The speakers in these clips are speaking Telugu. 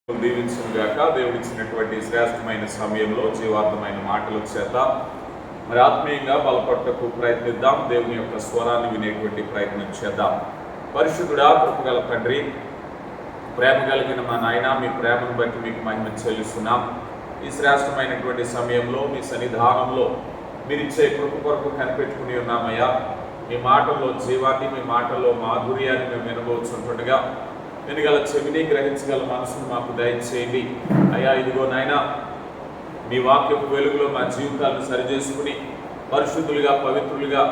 దీవించుగాక. దేవుడిచ్చినటువంటి శ్రేష్టమైన సమయంలో జీవార్థమైన మాటల చేత మరి ఆత్మీయంగా బలపడటకు ప్రయత్నిద్దాం. దేవుని యొక్క స్వరాన్ని వినేటువంటి ప్రయత్నం చేద్దాం. పరిశుద్ధుడా, కృపగల తండ్రి, ప్రేమ కలిగిన మా నాయన, మీ ప్రేమను బట్టి మీకు మహిమ చెల్లిస్తున్నాం. ఈ శ్రేష్టమైనటువంటి సమయంలో మీ సన్నిధానంలో మీరిచ్చే కృప కొరకు కనిపెట్టుకుని ఉన్నామయ్యా. మీ మాటల్లో జీవాన్ని, మీ మాటల్లో మాధుర్యాన్ని మేము వినబోతుండగా వినగల చెవిని, గ్రహించగల మనసును మాకు దయచేయండి అయ్యా. ఇదిగో నాయనా, మీ వాక్యపు వెలుగులో మా జీవితాలను సరిచేసుకుని పరిశుద్ధులుగా, పవిత్రులుగా,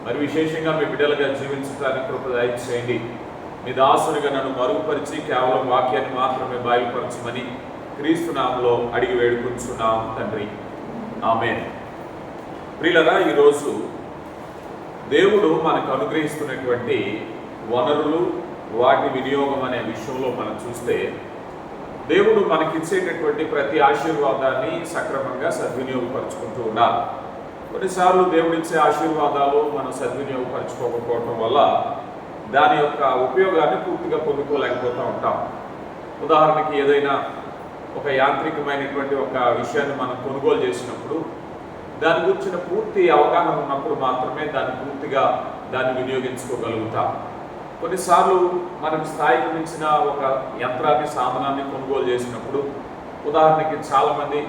మరి విశేషంగా మీ బిడ్డలుగా జీవించడానికి కృప దయచేయండి. మీ దాసునిగా నన్ను మరుగుపరిచి కేవలం వాక్యాన్ని మాత్రమే బయలుపరచమని క్రీస్తు నామములో అడిగి వేడుకుంటున్నాం తండ్రి, ఆమేన్. ప్రియులారా, ఈరోజు దేవుడు మనకు అనుగ్రహిస్తున్నటువంటి వనరులు, వాటి వినియోగం అనే విషయంలో మనం చూస్తే, దేవుడు మనకిచ్చేటటువంటి ప్రతి ఆశీర్వాదాన్ని సక్రమంగా సద్వినియోగపరచుకుంటూ ఉండాలి. కొన్నిసార్లు దేవుడిచ్చే ఆశీర్వాదాలు మనం సద్వినియోగపరచుకోకపోవడం వల్ల దాని యొక్క ఉపయోగాన్ని పూర్తిగా పొందుకోలేకపోతూ ఉంటాం. ఉదాహరణకి ఏదైనా ఒక యాంత్రికమైనటువంటి ఒక విషయాన్ని మనం కొనుగోలు చేసినప్పుడు దాని గురించిన పూర్తి అవగాహన ఉన్నప్పుడు మాత్రమే దాన్ని వినియోగించుకోగలుగుతాం. కొన్నిసార్లు మనకు స్థాయికి మించిన ఒక యంత్రాన్ని, సాధనాన్ని కొనుగోలు చేసినప్పుడు, ఉదాహరణకి చాలామంది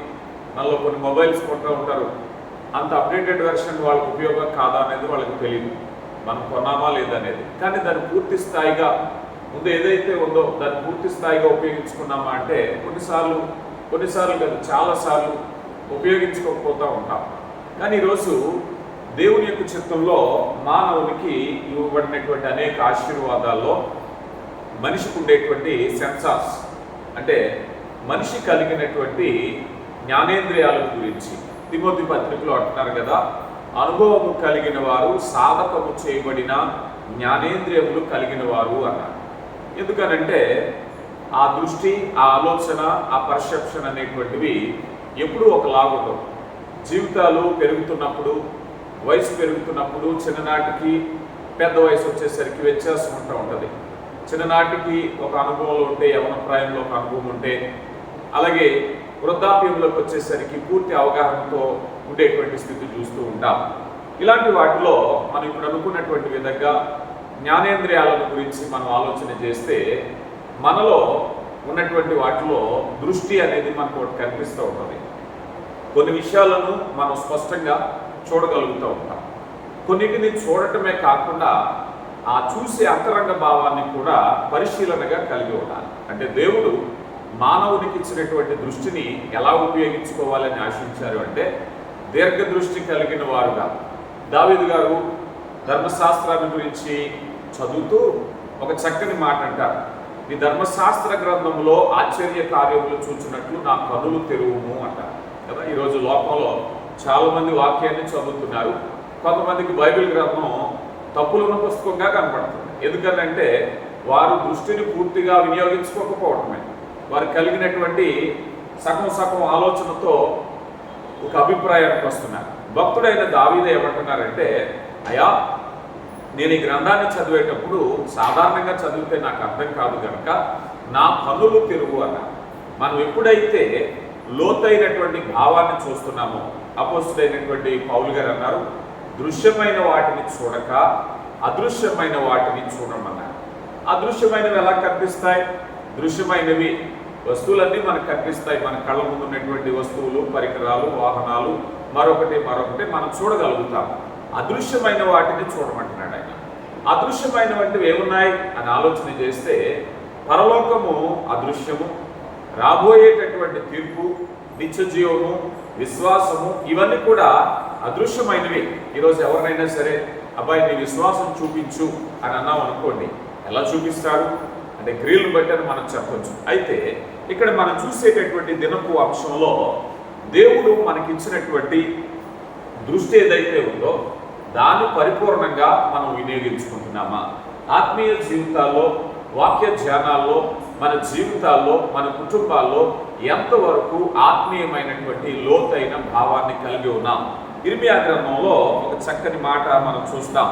మనలో కొన్ని మొబైల్స్ కొంటూ ఉంటారు. అంత అప్డేటెడ్ వెర్షన్ వాళ్ళకి ఉపయోగం కాదా అనేది వాళ్ళకి తెలియదు, మనం కొన్నామా లేదనేది. కానీ దాన్ని పూర్తి స్థాయిగా ముందు ఏదైతే ఉందో దాన్ని పూర్తి స్థాయిగా ఉపయోగించుకున్నామా అంటే కొన్నిసార్లు కాదు, చాలాసార్లు ఉపయోగించుకోకపోతూ ఉంటాం. కానీ ఈరోజు దేవుని యొక్క చిత్తంలో మానవునికి ఇవ్వబడినటువంటి అనేక ఆశీర్వాదాల్లో మనిషికి ఉండేటువంటి సెన్సార్స్, అంటే మనిషి కలిగినటువంటి జ్ఞానేంద్రియాల గురించి తిమోతి పత్రికలో అంటున్నారు కదా, అనుభవము కలిగిన వారు, సాధకము చేయబడిన జ్ఞానేంద్రియములు కలిగిన వారు అన్నారు. ఎందుకనంటే ఆ దృష్టి, ఆ ఆలోచన, ఆ పర్సెప్షన్ అనేటువంటివి ఎప్పుడూ ఒకలాగుండవు. జీవితాలు పెరుగుతున్నప్పుడు, వయసు పెరుగుతున్నప్పుడు, చిన్ననాటికి పెద్ద వయసు వచ్చేసరికి వ్యత్యాసం ఉంటుంది. చిన్ననాటికి ఒక అనుభవంలో ఉంటే, యవన ప్రాయంలో ఒక అనుభవం ఉంటే, అలాగే వృద్ధాప్యంలోకి వచ్చేసరికి పూర్తి అవగాహనతో ఉండేటువంటి స్థితి చూస్తూ ఉంటాం. ఇలాంటి వాటిలో మనం ఇప్పుడు అనుకున్నటువంటి విధంగా జ్ఞానేంద్రియాలను గురించి మనం ఆలోచన చేస్తే, మనలో ఉన్నటువంటి వాటిలో దృష్టి అనేది మనకు ఒకటి కనిపిస్తూ ఉంటుంది. కొన్ని విషయాలను మనం స్పష్టంగా చూడగలుగుతూ ఉంటాం. కొన్నిటిని చూడటమే కాకుండా ఆ చూసే అంతరంగ భావాన్ని కూడా పరిశీలనగా కలిగి ఉండాలి. అంటే దేవుడు మానవునికి ఇచ్చినటువంటి దృష్టిని ఎలా ఉపయోగించుకోవాలని ఆశించారు అంటే, దీర్ఘదృష్టి కలిగిన వారుగా. దావీదు గారు ధర్మశాస్త్రాన్ని గురించి చదువుతూ ఒక చక్కని మాట అంటారు, ఈ ధర్మశాస్త్ర గ్రంథంలో ఆశ్చర్య కార్యములు చూచినట్లు నా కనులు తెరువుము అంటారు కదా. ఈరోజు లోకంలో చాలామంది వాక్యాన్ని చదువుతున్నారు. కొంతమందికి బైబిల్ గ్రంథం తప్పులున్న పుస్తకంగా కనపడుతుంది. ఎందుకంటే వారు దృష్టిని పూర్తిగా వినియోగించుకోకపోవడమే. వారు కలిగినటువంటి సగం ఆలోచనతో ఒక అభిప్రాయానికి వస్తున్నారు. భక్తుడైన దావీదు ఏమంటున్నారంటే, అయ్యా, నేను ఈ గ్రంథాన్ని చదివేటప్పుడు సాధారణంగా చదివితే నాకు అర్థం కాదు కనుక నా కన్నులు తెరువు అన్నారు. మనం ఎప్పుడైతే లోతైనటువంటి భావాన్ని చూస్తున్నామో, అపోస్తుడైనటువంటి పౌలు గారు అన్నారు, దృశ్యమైన వాటిని చూడక అదృశ్యమైన వాటిని చూడమన్నారు. అదృశ్యమైనవి ఎలా కనిపిస్తాయి? దృశ్యమైనవి వస్తువులన్నీ మనకు కనిపిస్తాయి. మన కళ్ళ ముందు ఉన్నటువంటి వస్తువులు, పరికరాలు, వాహనాలు, మరొకటి మనం చూడగలుగుతాం. అదృశ్యమైన వాటిని చూడమంటున్నాడు ఆయన. అదృశ్యమైనవంటివి ఏమున్నాయి అని ఆలోచన చేస్తే, పరలోకము అదృశ్యము, రాబోయేటటువంటి తీర్పు, నిత్య జీవము, విశ్వాసము, ఇవన్నీ కూడా అదృశ్యమైనవి. ఈరోజు ఎవరినైనా సరే, అబ్బాయి నీ విశ్వాసం చూపించు అని అన్నాం అనుకోండి, ఎలా చూపిస్తారు అంటే క్రియలను బట్టి అని మనం చెప్పచ్చు. అయితే ఇక్కడ మనం చూసేటటువంటి దినపు అంశంలో దేవుడు మనకిచ్చినటువంటి దృష్టి ఏదైతే ఉందో దాన్ని పరిపూర్ణంగా మనం వినియోగించుకుంటున్నామా? ఆత్మీయ జీవితాల్లో, వాక్య ధ్యానాల్లో, మన జీవితాల్లో, మన కుటుంబాల్లో ఎంతవరకు ఆత్మీయమైనటువంటి లోతైన భావాన్ని కలిగి ఉన్నాం? ఇర్మియా గ్రంథంలో ఒక చక్కని మాట మనం చూస్తాం.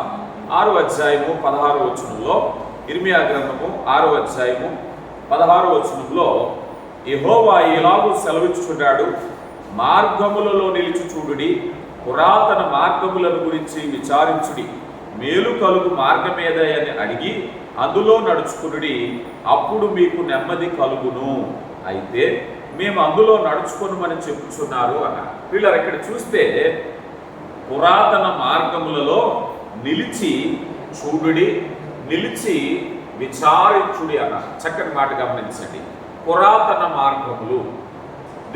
6వ అధ్యాయము 16వ వచనంలో, ఇర్మియా గ్రంథము 6వ అధ్యాయము 16వ వచనంలో యెహోవా ఇలాగూ సెలవిచ్చుచున్నాడు, మార్గములలో నిలిచి చూడుడి, పురాతన మార్గములను గురించి విచారించుడి, మేలు కలుగు మార్గమేదని అడిగి అందులో నడుచుకునుడి, అప్పుడు మీకు నెమ్మది కలుగును. అయితే మేము అందులో నడుచుకొనుమని చెప్పుచున్నారు అన్నారు. వీళ్ళని ఇక్కడ చూస్తే పురాతన మార్గములలో నిలిచి చూడుడి, నిలిచి విచారించుడి అన్నారు. చక్కని మాట గమనించండి. పురాతన మార్గములు,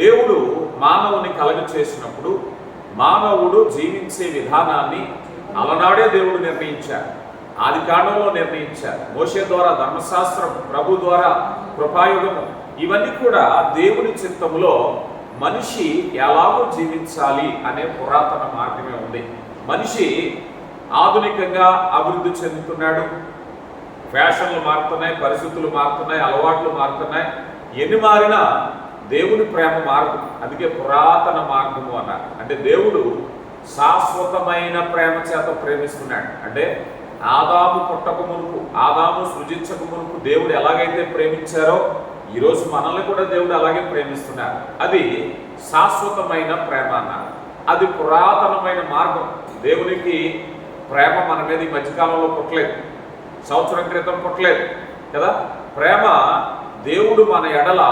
దేవుడు మానవుని కలుగ చేసినప్పుడు మానవుడు జీవించే విధానాన్ని అలనాడే దేవుడు నిర్ణయించారు. ఆది కాండంలో నిర్ణయించారు. మోషే ద్వారా ధర్మశాస్త్రం, ప్రభు ద్వారా కృపాయుగము, ఇవన్నీ కూడా దేవుని చిత్తములో మనిషి ఎలాగో జీవించాలి అనే పురాతన మార్గమే ఉంది. మనిషి ఆధునికంగా అభివృద్ధి చెందుతున్నాడు. ఫ్యాషన్లు మారుతున్నాయి, పరిస్థితులు మారుతున్నాయి, అలవాట్లు మారుతున్నాయి. ఎన్ని మారినా దేవుని ప్రేమ మారదు. అందుకే పురాతన మార్గము అన్నారు. అంటే దేవుడు శాశ్వతమైన ప్రేమ చేత ప్రేమిస్తున్నాడు. అంటే ఆదాము పుట్టక మునుపు, ఆదాము సృజించక మునుపు దేవుడు ఎలాగైతే ప్రేమించారో ఈరోజు మనల్ని కూడా దేవుడు అలాగే ప్రేమిస్తున్నారు. అది శాశ్వతమైన ప్రేమ అన్నారు. అది పురాతనమైన మార్గం. దేవునికి ప్రేమ మన మీద ఈ మధ్యకాలంలో పుట్టలేదు, సంవత్సరం క్రితం పుట్టలేదు కదా. ప్రేమ దేవుడు మన ఎడల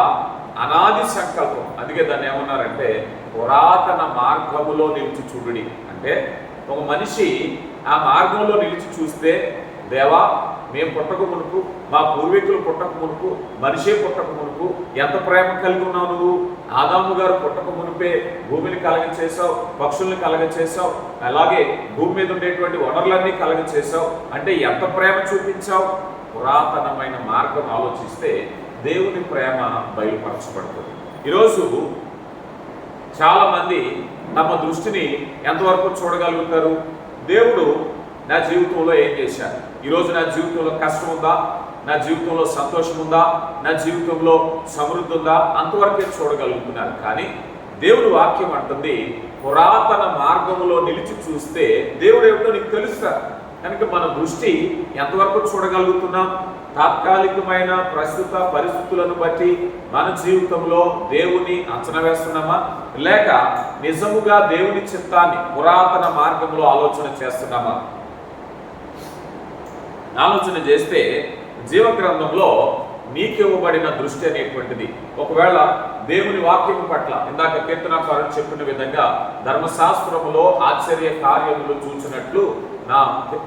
అనాది సంకల్పం. అందుకే దాన్ని ఏమన్నారంటే పురాతన మార్గములో నిలిచి చూడుడి. అంటే ఒక మనిషి ఆ మార్గంలో నిలిచి చూస్తే, దేవా మేము పుట్టక మునుపు, మా పూర్వీకులు పుట్టక మునుపు, మనిషే పుట్టక మునుపు ఎంత ప్రేమ కలిగి ఉన్నావు నువ్వు. ఆదాము గారు పుట్టక మునిపే భూమిని కలగ చేసావు, పక్షుల్ని కలగ చేసావు, అలాగే భూమి మీద ఉండేటువంటి వనరులన్నీ కలగ చేసావు. అంటే ఎంత ప్రేమ చూపించావు. పురాతనమైన మార్గం ఆలోచిస్తే దేవుని ప్రేమ బయలుపరచబడుతుంది. ఈరోజు చాలామంది తమ దృష్టిని ఎంతవరకు చూడగలుగుతారు. దేవుడు నా జీవితంలో ఏం చేశారు, ఈరోజు నా జీవితంలో కష్టం ఉందా, నా జీవితంలో సంతోషం ఉందా, నా జీవితంలో సమృద్ధి ఉందా, అంతవరకే చూడగలుగుతున్నారు. కానీ దేవుడు వాక్యం అంటుంది, పురాతన మార్గములో నిలిచి చూస్తే దేవుడు ఏమిటో నీకు తెలుస్తారు. కనుక మన దృష్టి ఎంతవరకు చూడగలుగుతున్నాం. తాత్కాలికమైన ప్రస్తుత పరిస్థితులను బట్టి మన జీవితంలో దేవుని అంచనా వేస్తున్నామా, లేక నిజముగా దేవుని చిత్తాన్ని పురాతన మార్గంలో ఆలోచన చేస్తున్నామా? ఆలోచన చేస్తే జీవగ్రంథంలో నీకివ్వబడిన దృష్టి అనేటువంటిది, ఒకవేళ దేవుని వాక్యం పట్ల ఇందాక కీర్తనాకారుడు చెప్పిన విధంగా ధర్మశాస్త్రములో ఆశ్చర్య కార్యములు చూసినట్లు నా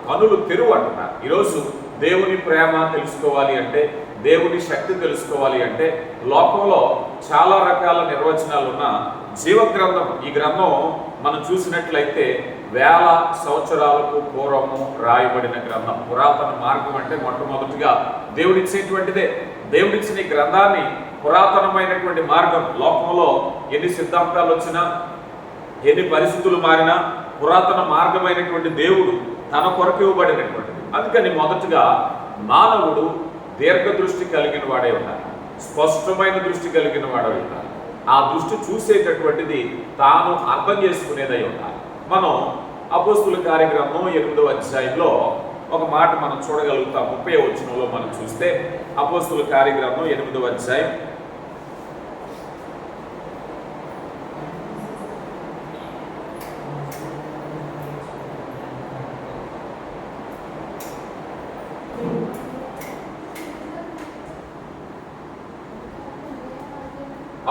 కనులు తెరువు అంటున్నారు. ఈరోజు దేవుని ప్రేమ తెలుసుకోవాలి అంటే, దేవుని శక్తి తెలుసుకోవాలి అంటే లోకంలో చాలా రకాల నిర్వచనాలు ఉన్న జీవగ్రంథం, ఈ గ్రంథం మనం చూసినట్లయితే వేల సంవత్సరాలకు పూర్వము రాయబడిన గ్రంథం. పురాతన మార్గం అంటే మొట్టమొదటిగా దేవుడిచ్చేటువంటిదే. దేవుడిచ్చిన ఈ గ్రంథాన్ని పురాతనమైనటువంటి మార్గం. లోకంలో ఎన్ని సిద్ధాంతాలు వచ్చినా, ఎన్ని పరిస్థితులు మారినా, పురాతన మార్గమైనటువంటి దేవుడు తన కొరకు ఇవ్వబడినటువంటిది. అందుకని మొదటగా మానవుడు దీర్ఘదృష్టి కలిగిన వాడే ఉండాలి, స్పష్టమైన దృష్టి కలిగిన వాడే ఉండాలి. ఆ దృష్టి చూసేటటువంటిది తాను అర్థం చేసుకునేదై ఉండాలి. మనం అపోస్తుల కార్యగ్రంథం 8వ అధ్యాయంలో ఒక మాట మనం చూడగలుగుతాం. 30వ వచనంలో మనం చూస్తే అపోస్తుల కార్యగ్రంథం 8వ అధ్యాయం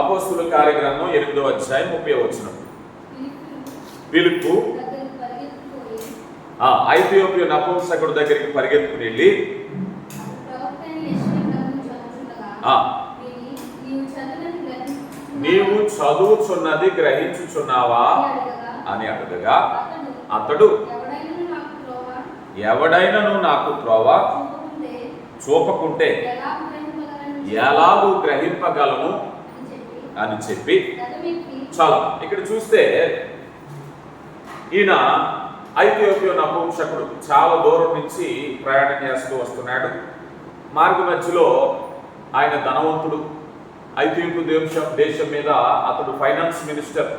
అపోస్తుల కార్యగ్రంథం 8వ అధ్యాయం 30వ వచనం. ఫిలిప్పు ఐథియోపియా నపుంసకుడి దగ్గరికి పరిగెత్తుకుని వెళ్ళి, నీవు చదువుచున్నది గ్రహించుచున్నావా అని అడగగా, అతడు ఎవడైనను నాకు త్రోవ చూపకుంటే ఎలాగూ గ్రహింపగలను అని చెప్పి, చాలా ఇక్కడ చూస్తే ఈయన ఐథియోపియా నపుంసకుడు చాలా దూరం నుంచి ప్రయాణం చేస్తూ వస్తున్నాడు. మార్గ మధ్యలో ఆయన ధనవంతుడు. ఐథియోపియా దేశం మీద అతడు ఫైనాన్స్ మినిస్టర్,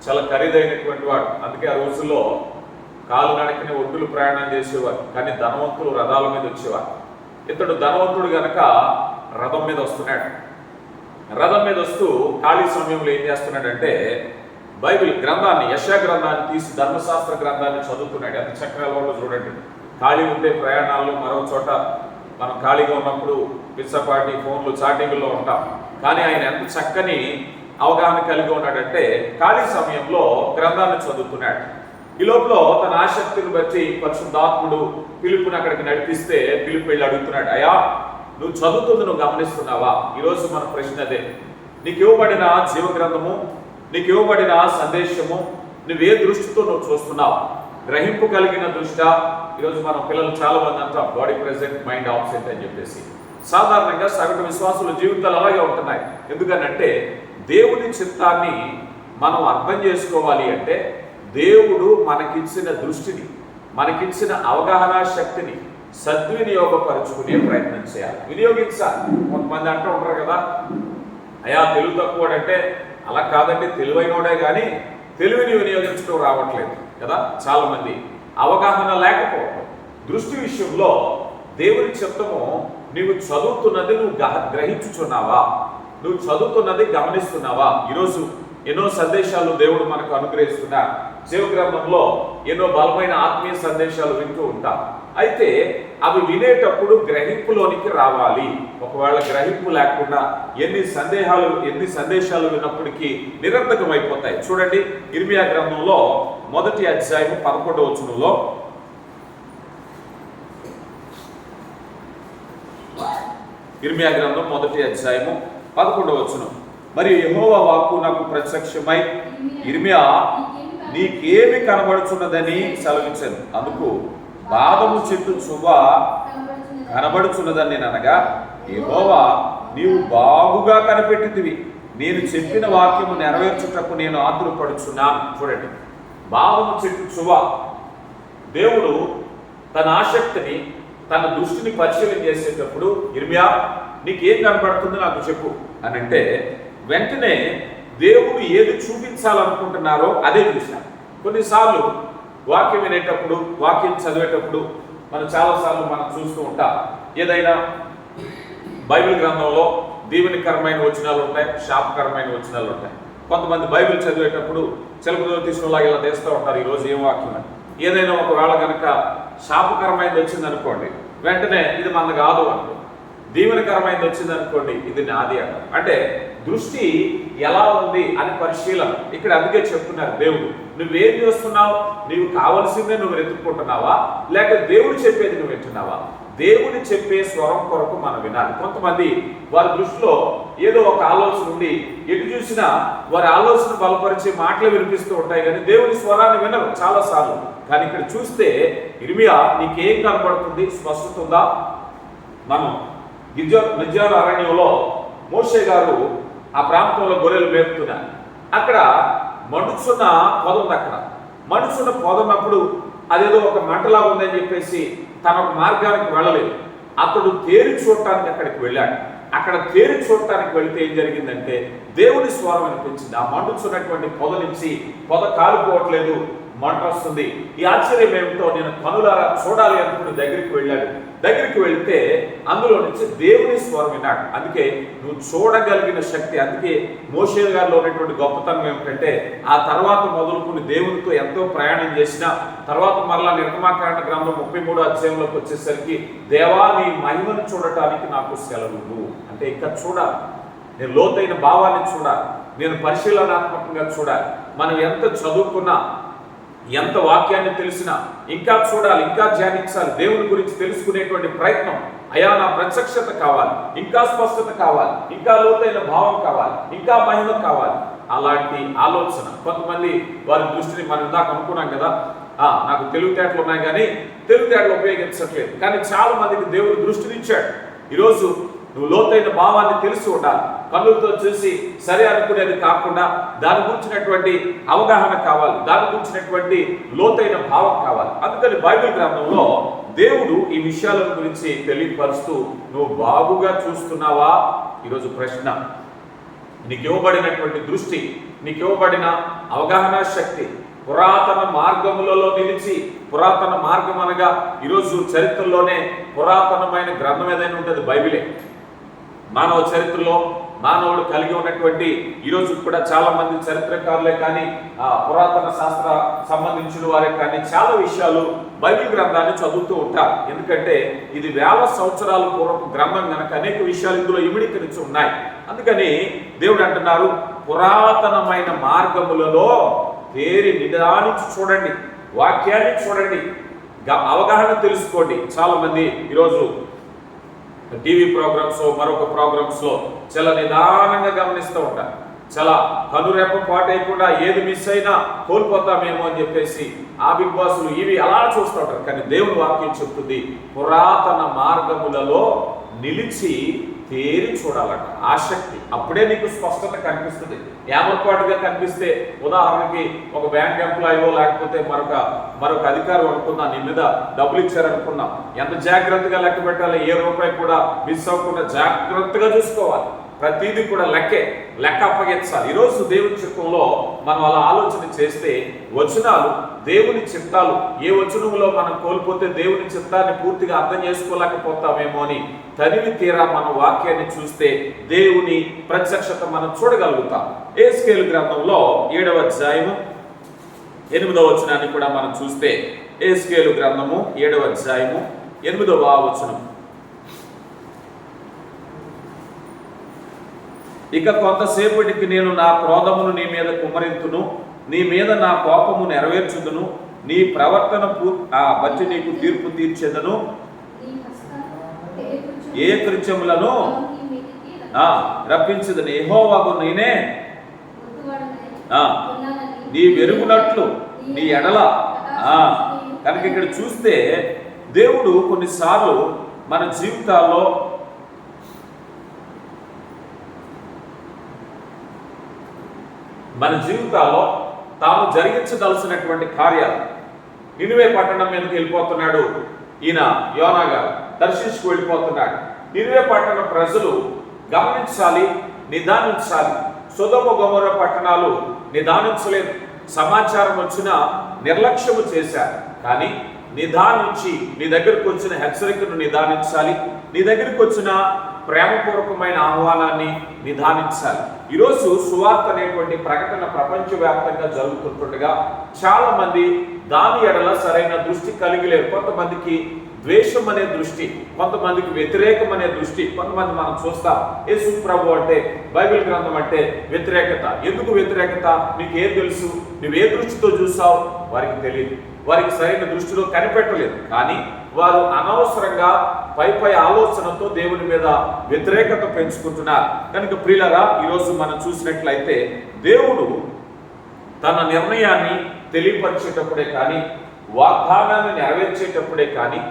చాలా ఖరీదైనటువంటి వాడు. అందుకే ఆ రోజుల్లో కాలునడకనే ఒడ్డులు ప్రయాణం చేసేవారు, కానీ ధనవంతులు రథాల మీద వచ్చేవారు. ఇతడు ధనవంతుడు గనక రథం మీద వస్తున్నాడు. రథం మీద వస్తూ ఖాళీ సమయంలో ఏం చేస్తున్నాడంటే బైబిల్ గ్రంథాన్ని, యెషయా గ్రంథాన్ని తీసి ధర్మశాస్త్ర గ్రంథాన్ని చదువుతున్నాడు. ఎంత చక్కగా వాళ్ళు చూడండి. ఖాళీ ఉంటే ప్రయాణాల్లో మరో చోట మనం ఖాళీగా ఉన్నప్పుడు పిచ్చపాటి ఫోన్లు చాటింగ్లో ఉంటాం. కానీ ఆయన ఎంత చక్కని అవగాహన కలిగి ఉన్నాడంటే ఖాళీ సమయంలో గ్రంథాన్ని చదువుతున్నాడు. ఈ లోపల తన ఆసక్తిని బట్టి పరిశుద్ధాత్ముడు పిలుపుని అక్కడికి నడిపిస్తే పిలుపు వెళ్ళి అడుగుతున్నాడు, అయ్యా నువ్వు చదువుతుంది నువ్వు గమనిస్తున్నావా? ఈరోజు మన ప్రశ్న అదే. నీకు ఇవ్వబడిన జీవ గ్రంథము, నీకు ఇవ్వబడిన సందేశము నువ్వే దృష్టితో నువ్వు చూస్తున్నావు? గ్రహింపు కలిగిన దృష్ట్యా? ఈరోజు మన పిల్లలు చాలా మంది అంటాం బాడీ ప్రెజెంట్ మైండ్ ఆబ్సెంట్ అని చెప్పేసి. సాధారణంగా సగటు విశ్వాసుల జీవితాలు అలాగే ఉంటున్నాయి. ఎందుకనంటే దేవుని చిత్తాన్ని మనం అర్థం చేసుకోవాలి అంటే దేవుడు మనకిచ్చిన దృష్టిని, మనకిచ్చిన అవగాహన శక్తిని సద్వినియోగపరుచుకునే ప్రయత్నం చేయాలి, వినియోగించాలి. కొంతమంది అంటూ ఉంటారు కదా, అయ్యా తెలివి తక్కువడంటే అలా కాదండి, తెలివైనోడే కానీ తెలివిని వినియోగించడం రావట్లేదు కదా. చాలామంది అవగాహన లేకపోవడం, దృష్టి విషయంలో దేవుని చిత్తము నీవు చదువుతున్నది నువ్వు గ్రహించుచున్నావా? నువ్వు చదువుతున్నది గమనిస్తున్నావా? ఈరోజు ఎన్నో సందేశాలు దేవుడు మనకు అనుగ్రహిస్తున్నా, జీవ గ్రంథంలో ఎన్నో బలమైన ఆత్మీయ సందేశాలు వింటూ ఉంటాం. అయితే అవి వినేటప్పుడు గ్రహింపులోనికి రావాలి. ఒకవేళ గ్రహింపు లేకుండా ఎన్ని సందేశాలు విన్నప్పటికీ నిరర్థకమైపోతాయి. చూడండి, ఇర్మియా గ్రంథంలో 1వ అధ్యాయము 11వ వచనంలో, ఇర్మియా గ్రంథం 1వ అధ్యాయము 11వ వచనం, మరియు యెహోవా వాక్కు నాకు ప్రత్యక్షమై, ఇర్మియా నీకేమి కనబడుచున్నదని సెలవించాను. అందుకు బాదము చెట్టు చువ్వ కనబడుచున్నదని నేను అనగా, యెహోవా నీవు బాగుగా కనిపెట్టితివి, నేను చెప్పిన వాక్యము నెరవేర్చుటకు నేను ఆతురపడుచున్నాను. చూడండి, బాదము చెట్టు చువ్వ. దేవుడు తన ఆసక్తిని, తన దృష్టిని పరిశీలన చేసేటప్పుడు, ఇర్మియా నీకేం కనబడుతుందో నాకు చెప్పు అని అంటే, వెంటనే దేవుడు ఏది చూపించాలనుకుంటున్నారో అదే చూశాను. కొన్నిసార్లు వాక్యం వినేటప్పుడు, వాక్యం చదివేటప్పుడు చాలాసార్లు మనం చూస్తూ ఉంటాం, ఏదైనా బైబిల్ గ్రంథంలో దీవెనకరమైన వచనాలు ఉంటాయి, శాపకరమైన వచనాలు ఉంటాయి. కొంతమంది బైబిల్ చదివేటప్పుడు చిలకలో తీసుకునేలాగా ఇలా తెస్తూ ఉంటారు, ఈరోజు ఏం వాక్యం అని. ఏదైనా ఒకవేళ కనుక శాపకరమైనది వచ్చింది అనుకోండి, వెంటనే ఇది మన కాదు అనుకో. దీవెనకరమైనది వచ్చింది అనుకోండి, ఇది నాది అంట. అంటే దృష్టి ఎలా ఉంది అని పరిశీలన. ఇక్కడ అందుకే చెప్తున్నారు దేవుడు, నువ్వేం చేస్తున్నావు? నీవు కావలసిందే నువ్వు వెతుక్కుంటున్నావా, లేక దేవుడు చెప్పేది నువ్వు వింటున్నావా? దేవుని చెప్పే స్వరం కొరకు మనం వినాలి. కొంతమంది వారి దృష్టిలో ఏదో ఒక ఆలోచన ఉండి ఎటు చూసినా వారి ఆలోచన బలపరిచే మాటలు వినిపిస్తూ ఉంటాయి, కానీ దేవుని స్వరాన్ని వినరు చాలాసార్లు. కానీ ఇక్కడ చూస్తే, ఇర్మియా నీకేం కనపడుతుంది? స్పష్టత ఉందా? మనం మిద్యాను అరణ్యంలో మోషే గారు ఆ ప్రాంతంలో గొర్రెలు మేపుతున్నారు. అక్కడ మండుచున్న పొద ఉంది. అక్కడ మండుచున్న పొద ఉన్నప్పుడు అదేదో ఒక మంటలా ఉందని చెప్పేసి తన ఒక మార్గానికి వెళ్ళలేదు. అతడు తేరి చూడటానికి అక్కడికి వెళ్ళాడు. అక్కడ తేరి చూడటానికి వెళితే ఏం జరిగిందంటే దేవుని స్వరం అనిపించింది. ఆ మండుచున్నటువంటి పొద నుంచి పొద కాలిపోవట్లేదు, మంట వస్తుంది. ఈ ఆశ్చర్యం ఏమిటో నేను కనులారా చూడాలి అనుకుని దగ్గరికి వెళ్ళాడు. దగ్గరికి వెళ్తే అందులో నుంచి దేవుని స్వరం విన్నాడు. అందుకే నువ్వు చూడగలిగిన శక్తి. అందుకే మోషే గారిలో ఉన్నటువంటి గొప్పతనం ఏమిటంటే, ఆ తర్వాత మొదలుకుని దేవునితో ఎంతో ప్రయాణం చేసిన తర్వాత మరలా నిర్గమాకాండ గ్రంథం 33వ అధ్యాయంలోకి వచ్చేసరికి, దేవా నీ మహిమను చూడటానికి నాకు సెలవు అంటే ఇంకా చూడాలి, నేను లోతైన భావాన్ని చూడాలి, నేను పరిశీలనాత్మకంగా చూడాలి. మనం ఎంత చదువుకున్నా, ఎంత వాక్యాన్ని తెలిసినా ఇంకా చూడాలి, ఇంకా ధ్యానించాలి. దేవుని గురించి తెలుసుకునేటువంటి ప్రయత్నం. అయా నా ప్రత్యక్షత కావాలి, ఇంకా స్పష్టత కావాలి, ఇంకా లోతైన భావం కావాలి, ఇంకా మహిమ కావాలి. అలాంటి ఆలోచన కొంతమంది వారి దృష్టిని మనం ఇందాక అనుకున్నాం కదా, నాకు తెలివితేటలు ఉన్నాయి కానీ తెలివితేటలు ఉపయోగించట్లేదు. కానీ చాలా మందికి దేవుడు దృష్టిని ఇచ్చాడు. ఈరోజు నువ్వు లోతైన భావాన్ని తెలిసి ఉండాలి. కళ్ళుతో చూసి సరే అనుకునేది కాకుండా దాని గురించినటువంటి అవగాహన కావాలి, దాని గురించినటువంటి లోతైన భావం కావాలి. అందుకని బైబిల్ గ్రంథంలో దేవుడు ఈ విషయాల గురించి తెలియపరుస్తూ, నువ్వు బాగుగా చూస్తున్నావా? ఈరోజు ప్రశ్న. నీకు ఇవ్వబడినటువంటి దృష్టి, నీకు ఇవ్వబడిన అవగాహన శక్తి పురాతన మార్గములలో నిలిచి, పురాతన మార్గం అనగా ఈరోజు చరిత్రలోనే పురాతనమైన గ్రంథం ఏదైనా ఉంటుంది బైబిలే. మానవ చరిత్రలో మానవుడు కలిగి ఉన్నటువంటి ఈరోజు కూడా చాలా మంది చరిత్రకారులే కానీ పురాతన శాస్త్ర సంబంధించిన వారే కానీ చాలా విషయాలు బైబిల్ గ్రంథాన్ని చదువుతూ ఉంటారు. ఎందుకంటే ఇది వేల సంవత్సరాల పూర్వపు గ్రంథం కనుక అనేక విషయాలు ఇందులో ఇమిడికరించి ఉన్నాయి. అందుకని దేవుడు అంటున్నారు, పురాతనమైన మార్గములలో తేరి నిదానించి చూడండి, వాక్యాన్ని చూడండి, అవగాహన తెలుసుకోండి. చాలా మంది ఈరోజు టీవీ ప్రోగ్రామ్స్ మరొక ప్రోగ్రామ్స్ లో చాలా నిదానంగా గమనిస్తూ ఉంటారు. చాలా కనురెప్ప పాటైకుండా ఏది మిస్ అయినా కోల్పోతామేమో అని చెప్పేసి ఆ బిగ్ బాస్లు ఇవి అలా చూస్తూ ఉంటారు. కానీ దేవుని వాక్యం చెప్తుంది, పురాతన మార్గములలో నిలిచి తేరి చూడాలట. ఆసక్తి, అప్పుడే నీకు స్పష్టత కనిపిస్తుంది. ఏమర్పాటుగా కనిపిస్తే, ఉదాహరణకి ఒక బ్యాంక్ ఎంప్లాయో లేకపోతే మరొక అధికారం అనుకున్నా, నీ మీద డబ్బులు ఇచ్చారనుకున్నాం, ఎంత జాగ్రత్తగా లెక్క పెట్టాలి, ఏ రూపాయి కూడా మిస్ అవ్వకుండా జాగ్రత్తగా చూసుకోవాలి. ప్రతిదీ కూడా లెక్క అప్పగించాలి. ఈరోజు దేవుని చిత్తంలో మనం అలా ఆలోచన చేస్తే వచనాలు దేవుని చిత్తాలు, ఏ వచనంలో మనం కోల్పోతే దేవుని చిత్తాన్ని పూర్తిగా అర్థం చేసుకోలేకపోతామేమో అని తనివి తీరా మన వాక్యాన్ని చూస్తే దేవుని ప్రత్యక్షత మనం చూడగలుగుతాం. ఎహెజ్కేలు గ్రంథంలో 7వ అధ్యాయము 8వ వచనాన్ని కూడా మనం చూస్తే, ఎహెజ్కేలు గ్రంథము 7వ అధ్యాయము 8వ వచనం, ఇక కొంతసేపటికి నేను నా క్రోధమును నీ మీద కుమ్మరింతును, నీ మీద నా కోపము నెరవేర్చుదును, నీ ప్రవర్తన బట్టి నీకు తీర్పు తీర్చెదను, ఏ కృత్యములను రప్పించదని యెహోవాకు నేనే నీ వెరుగునట్లు నీ ఎడల. కనుక ఇక్కడ చూస్తే దేవుడు కొన్నిసార్లు మన జీవితాల్లో తాను జరిగించదలసినటువంటి కార్యాలు, నినివే పట్టణం మీదకి వెళ్ళిపోతున్నాడు ఈయన యోనా గారు, దర్శించుకు వెళ్ళిపోతున్నాడు. నినివే పట్టణ ప్రజలు గమనించాలి, నిదానించాలి. సొదొమ గొమొర్రా పట్టణాలు నిదానించలేదు. సమాచారం వచ్చినా నిర్లక్ష్యము చేశారు. కానీ నిదానించి నీ దగ్గరకు వచ్చిన హెచ్చరికను నిదానించాలి, నీ దగ్గరికి వచ్చిన ప్రేమపూర్వకమైన ఆహ్వానాన్ని నిదానించాలి. ఈరోజు సువార్త అనేటువంటి ప్రకటన ప్రపంచవ్యాప్తంగా జరుగుతుండగా చాలా మంది దాని ఎడల సరైన దృష్టి కలిగి లేరు. కొంతమందికి ద్వేషం అనే దృష్టి, కొంతమందికి వ్యతిరేకం అనే దృష్టి. కొంతమంది మనం చూస్తాం, యేసు ప్రభు అంటే, బైబిల్ గ్రంథం అంటే వ్యతిరేకత. ఎందుకు వ్యతిరేకత? మీకు ఏం తెలుసు, నువ్వు ఏ దృష్టితో చూసావు వారికి తెలియదు, వారికి సరైన దృష్టిలో కనిపెట్టలేదు. కానీ వారు అనవసరంగా పై ఆలోచనతో దేవుని మీద వ్యతిరేకత పెంచుకుంటున్నారు. కనుక ప్రియులారా, ఈరోజు మనం చూసినట్లయితే దేవుడు తన నిర్ణయాన్ని తెలియపరిచేటప్పుడే కానీ, వాగ్దానాన్ని నెరవేర్చేటప్పుడే కానీ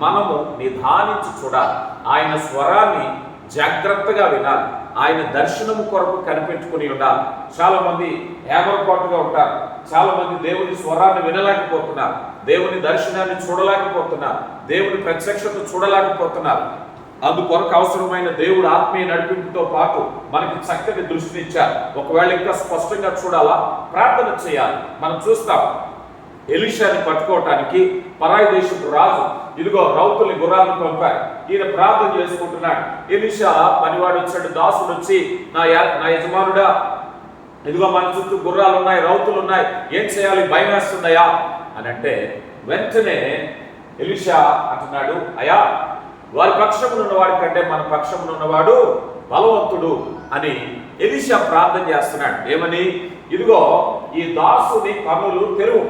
మనము నిదానించి చూడాలి. ఆయన స్వరాన్ని జాగ్రత్తగా వినాలి. ఆయన దర్శనము కొరకు కనిపెట్టుకుని ఉండాలి. చాలా మంది ఏమరపాటుగా ఉంటారు. చాలా మంది దేవుని స్వరాన్ని వినలేకపోతున్నారు, దేవుని దర్శనాన్ని చూడలేకపోతున్నారు, దేవుని ప్రత్యక్షత చూడలేకపోతున్నారు. అందుకొరకు అవసరమైన దేవుడు ఆత్మీయ నడిపింపుతో పాటు మనకి చక్కటి దృష్టినిచ్చారు. ఒకవేళ ఇంకా స్పష్టంగా చూడాలా, ప్రార్థన చేయాలి. మనం చూస్తాం, ఎలీషాని పట్టుకోవటానికి పరాయి దేశపు రాజు ఇదిగో రౌతుల్ని గుర్రాలను పంపారు. ఈయన ప్రార్థన చేసుకుంటున్నాడు. ఎలీషా పనివాడు వచ్చాడు, దాసుడు వచ్చి, నా యజమానుడా, ఇదిగో మన చుట్టూ గుర్రాలు ఉన్నాయి, రౌతులు ఉన్నాయి, ఏం చేయాలి, భయం వేస్తుందయా అని అంటే, వెంటనే ఎలీషా అంటున్నాడు, అయా, వారి పక్షమున ఉన్నవాడి కంటే మన పక్షమున ఉన్నవాడు బలవంతుడు అని ఎలీషా ప్రార్థన చేస్తున్నాడు. ఏమని? ఇదిగో ఈ దాసుని కన్నులు తెరువు.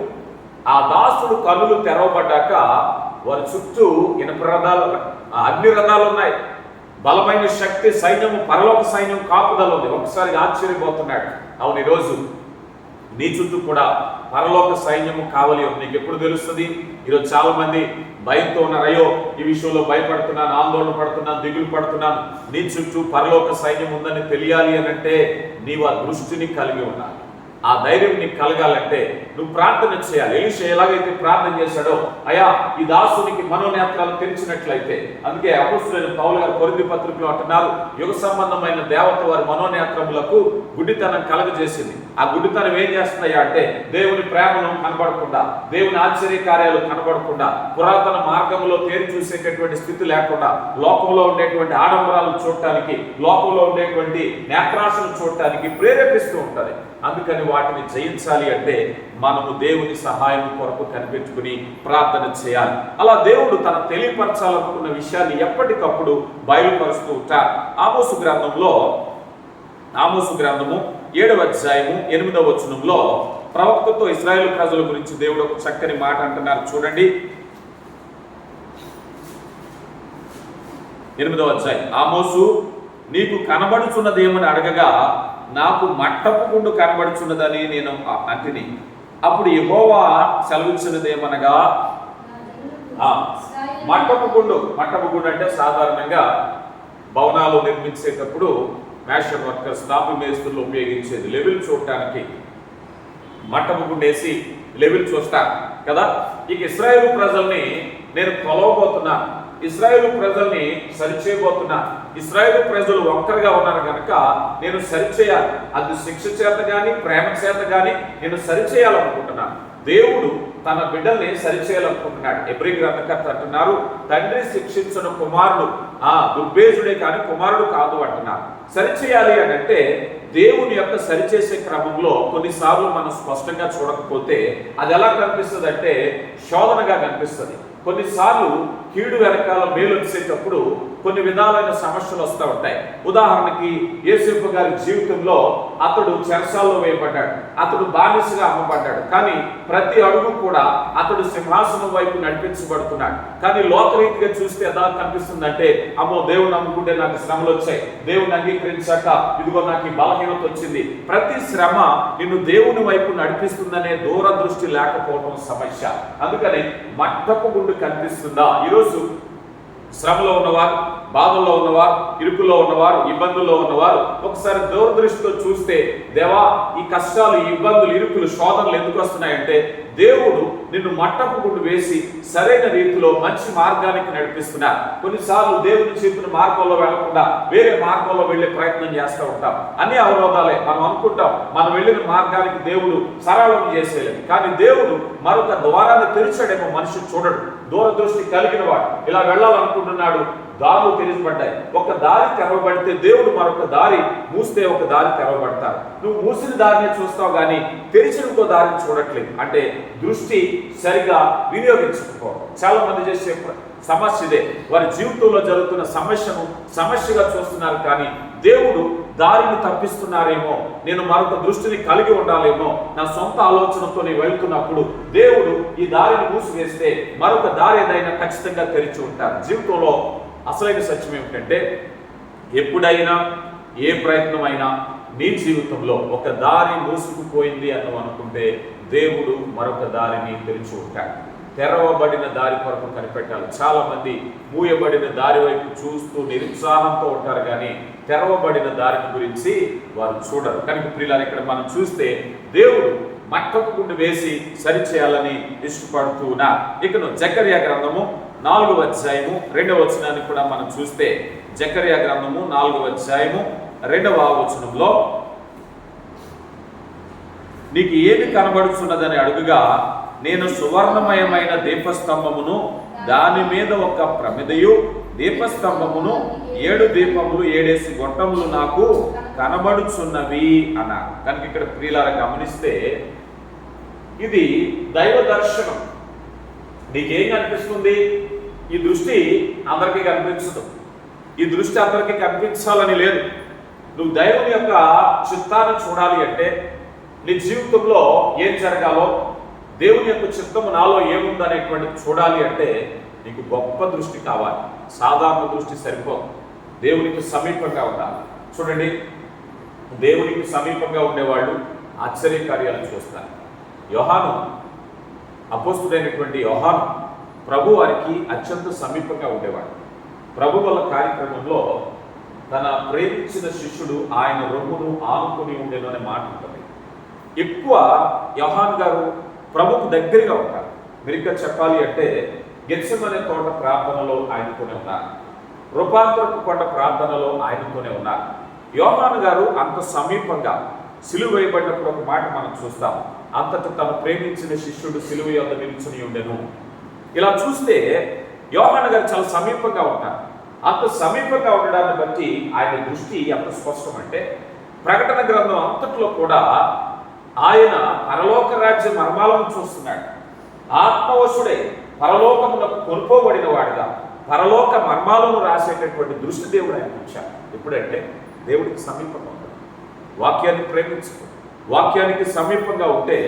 ఆ దాసుడు కన్నులు తెరవబడ్డాక వారి చుట్టూ ఇనుప రథాలు, అగ్ని రథాలు ఉన్నాయి, బలమైన శక్తి సైన్యము, పరలోక సైన్యం కాపుదల ఉంది. ఒకసారి ఆశ్చర్యపోతున్నాడు. అవును, ఈరోజు నీ చుట్టూ కూడా పరలోక సైన్యము కావాలి. నీకు ఎప్పుడు తెలుస్తుంది? ఈరోజు చాలా మంది భయంతో ఉన్నారు. అయ్యో, ఈ విషయంలో భయపడుతున్నాను, ఆందోళన పడుతున్నాను, దిగులు పడుతున్నాను. నీ చుట్టూ పరలోక సైన్యం ఉందని తెలియాలి అని అంటే నీవు ఆ దృష్టిని కలిగి ఉండాలి. ఆ ధైర్యం నీకు కలగాలంటే నువ్వు ప్రార్థన చేయాలి. ఎలీషా ఎలాగైతే ప్రార్థన చేశాడో, అయ్యా ఈ దాసునికి మనోనేత్రాలు తెరిచినట్లయితే, అందుకే అపోస్తలుడైన పౌలు గారు కొరింథీ పత్రికలో అంటున్నారు, యుగ సంబంధమైన దేవత వారి మనోనేత్రములకు గుడ్డితనం కలగజేసింది. ఆ గుడ్డితనం ఏం చేస్తున్నాయా అంటే దేవుని ప్రేమను కనబడకుండా, దేవుని ఆశ్చర్య కార్యాలు కనబడకుండా, పురాతన మార్గంలో తేరి చూసేటటువంటి స్థితి లేకుండా, లోకంలో ఉండేటువంటి ఆడంబరాలు చూడటానికి, లోకంలో ఉండేటువంటి నేత్రాశను చూడటానికి ప్రేరేపిస్తూ ఉంటుంది. అందుకని వాటిని జయించాలి అంటే మనము దేవుని సహాయం కొరకు కనిపెట్టుకుని ప్రార్థన చేయాలి. అలా దేవుడు తన తెలియపరచాలనుకున్న విషయాన్ని ఎప్పటికప్పుడు బయలుపరుస్తూ ఉంటారు. ఆమోసు గ్రంథము 7వ అధ్యాయము 8వ వచనంలో ప్రవక్తతో ఇశ్రాయేలు ప్రజల గురించి దేవుడు ఒక చక్కని మాట అంటున్నారు. చూడండి, 8వ అధ్యాయం. ఆమోసు, నీకు కనబడుచున్నదేమని అడగగా, నాకు మట్టపు గుండు కనబడుచున్నదని నేను అంటిని. అప్పుడు యెహోవా సెలవిచ్చినదేమనగా, మట్టపు గుండు అంటే సాధారణంగా భవనాలు నిర్మించేటప్పుడు మ్యాషన్ వర్కర్స్, తాపి మేస్తులు ఉపయోగించేది. లెవెల్ చూడటానికి మట్టపు గుండు వేసి లెవెల్ చూస్తారు కదా. ఇక ఇశ్రాయేలు ప్రజల్ని నేను కొలవబోతున్నాను, ఇశ్రాయేలు ప్రజల్ని సరిచేయబోతున్నా. ఇశ్రాయేలు ప్రజలు ఒక్కరిగా ఉన్నారు కనుక నేను సరిచేయాలి. అది శిక్ష చేత గాని ప్రేమ చేత గాని నేను సరిచేయాలనుకుంటున్నాను. దేవుడు తన బిడ్డల్ని సరిచేయాలనుకుంటున్నాడు. హెబ్రీ గ్రంథకర్త అంటున్నారు, తండ్రి శిక్షించిన కుమారుడు దుర్భేజుడే కానీ కుమారుడు కాదు అంటున్నారు. సరిచేయాలి అని అంటే దేవుని యొక్క సరిచేసే క్రమంలో కొన్నిసార్లు మనం స్పష్టంగా చూడకపోతే అది ఎలా కనిపిస్తుంది అంటే శోధనగా కనిపిస్తుంది. కొన్నిసార్లు కీడు వెనకాల మేలు వచ్చేటప్పుడు కొన్ని విధాలైన సమస్యలు వస్తూ ఉంటాయి. ఉదాహరణకి యేసేపు గారి జీవితంలో అతడు చెరసాల్లో వేయబడ్డాడు, అతడు బానిసగా అమ్మబడ్డాడు. కానీ ప్రతి అడుగు కూడా అతడు సింహాసనం వైపు నడిపించబడుతున్నాడు. కానీ లోకరీతిగా చూస్తే ఎలా కనిపిస్తుందంటే, అమ్మో దేవుని నమ్ముకుంటే నాకు శ్రమలు వచ్చాయి, దేవుని అంగీకరించాక ఇదిగో నాకు ఈ బలహీనత వచ్చింది. ప్రతి శ్రమ నిన్ను దేవుని వైపు నడిపిస్తుందనే దూరదృష్టి లేకపోవడం సమస్య. అందుకని మట్టపు గుండు కనిపిస్తుందా? ఈరోజు శ్రమలో ఉన్నవారు, బాధల్లో ఉన్నవారు, ఇరుకుల్లో ఉన్నవారు, ఇబ్బందుల్లో ఉన్నవారు ఒకసారి దూరదృష్టితో చూస్తే, దేవా ఈ కష్టాలు, ఈ ఇబ్బందులు, ఇరుకులు, శోధనలు ఎందుకు వస్తున్నాయంటే దేవుడు నిన్ను మట్టపు గుండు వేసి సరైన రీతిలో మంచి మార్గానికి నడిపిస్తున్నారు. కొన్నిసార్లు దేవుని చెప్పిన మార్గంలో వెళ్లకుండా వేరే మార్గంలో వెళ్లే ప్రయత్నం చేస్తూ ఉంటాం. అన్ని అవరోధాలే. మనం అనుకుంటాం మనం వెళ్ళిన మార్గానికి దేవుడు సరళం చేసేయాలి, కానీ దేవుడు మరొక ద్వారాన్ని తెరిచాడేమో మనిషి చూడడు. దూరదృష్టి కలిగిన వాడు ఇలా వెళ్ళాలనుకుంటున్నాడు, దారులు తెరిచబడ్డాయి. ఒక దారి తెరవబడితే దేవుడు మరొక దారి మూస్తే ఒక దారి తెరవబడతారు. నువ్వు మూసిన దారిని చూస్తావు కానీ తెరిచిన ఇంకో దారిని చూడట్లేదు. అంటే దృష్టి సరిగా వినియోగించకపోవడం. చాలా మంది చేసే సమస్య ఇదే. వారి జీవితంలో జరుగుతున్న సమస్యను సమస్యగా చూస్తున్నారు, కానీ దేవుడు దారిని తప్పిస్తున్నారేమో, నేను మరొక దృష్టిని కలిగి ఉండాలేమో, నా సొంత ఆలోచనతో నేను వెళ్తున్నప్పుడు దేవుడు ఈ దారిని మూసివేస్తే మరొక దారి ఏదైనా ఖచ్చితంగా తెరిచి ఉంటారు. జీవితంలో అసలైన సత్యం ఏమిటంటే, ఎప్పుడైనా ఏ ప్రయత్నం అయినా నీ జీవితంలో ఒక దారి మూసుకుపోయింది అని అనుకుంటే దేవుడు మరొక దారిని తెరిచి ఉంటాడు. తెరవబడిన దారి కొరకు కనిపెట్టాలి. చాలా మంది మూయబడిన దారి వైపు చూస్తూ నిరుత్సాహంతో ఉంటారు, కానీ తెరవబడిన దారిని గురించి వారు చూడరు. కనుక ప్రియులారా, ఇక్కడ మనం చూస్తే దేవుడు మట్టపు గుండు వేసి సరిచేయాలని ఇష్టపడుతూ ఉన్నారు. ఇక జకర్యా గ్రంథము 4వ అధ్యాయము 2వ వచనాన్ని కూడా మనం చూస్తే, జకర్యా గ్రంథము 4వ అధ్యాయము 2వ వచనంలో, నీకు ఏమి కనబడుతున్నదని అడుగుగా, నేను సువర్ణమయమైన దీపస్తంభమును, దాని మీద ఒక ప్రమిదయు, దీపస్తంభమును 7 దీపములు 7 గొట్టములు నాకు కనబడుచున్నవి అన్నారు. కనుక ఇక్కడ ప్రియులారా గమనిస్తే ఇది దైవ దర్శనం. నీకేం కనిపిస్తుంది? ఈ దృష్టి అందరికీ కనిపించదు. ఈ దృష్టి అందరికీ కనిపించాలని లేదు. నువ్వు దైవం యొక్క చిత్తాన్ని చూడాలి అంటే, నీ జీవితంలో ఏం జరగాలో, దేవుని యొక్క చిత్తము నాలో ఏముందనేటువంటిది చూడాలి అంటే నీకు గొప్ప దృష్టి కావాలి. సాధారణ దృష్టి సరిపోదు. దేవునికి సమీపంగా ఉండాలి. చూడండి, దేవునికి సమీపంగా ఉండేవాళ్ళు ఆశ్చర్యకార్యాలను చూస్తారు. యోహాను, అపోస్తుడైనటువంటి యోహాను ప్రభు వారికి అత్యంత సమీపంగా ఉండేవాడు. ప్రభు వల్ల కార్యక్రమంలో తన ప్రేమించిన శిష్యుడు ఆయన రొమ్మును ఆనుకుని ఉండేను అనే మాట ఉంటుంది. ఎక్కువ యోహాను గారు ప్రభుకు దగ్గరగా ఉంటారు. మీరు ఇంకా చెప్పాలి అంటే గెత్సెమనే తోట ప్రార్థనలో ఆయనతోనే ఉన్నారు, రూపాంతరపు కొండ ప్రార్థనలో ఆయనతోనే ఉన్నారు. యోహాను గారు అంత సమీపంగా సిలువ వేయబడినప్పుడు ఒక మాట మనం చూస్తాం, అంతటా తను ప్రేమించిన శిష్యుడు సిలువ యొద్ద నిలుచుని ఉండెను. ఇలా చూస్తే యోహాను గారు చాలా సమీపంగా ఉంటారు. అంత సమీపంగా ఉండడాన్ని బట్టి ఆయన దృష్టి ఎంత స్పష్టం అంటే ప్రకటన గ్రంథం అంతట్లో కూడా ఆయన పరలోక రాజ్య మర్మాలను చూస్తున్నాడు. ఆత్మవశుడై పరలోకములకు కొనుకోబడిన వాడుగా పరలోక మర్మాలను రాసేటటువంటి దృష్టి దేవుడు ఆయనకు ఇచ్చాడు. ఎప్పుడంటే దేవుడికి సమీపంగా ఉంటాడు, వాక్యాన్ని ప్రేమించుకో, వాక్యానికి సమీపంగా ఉంటే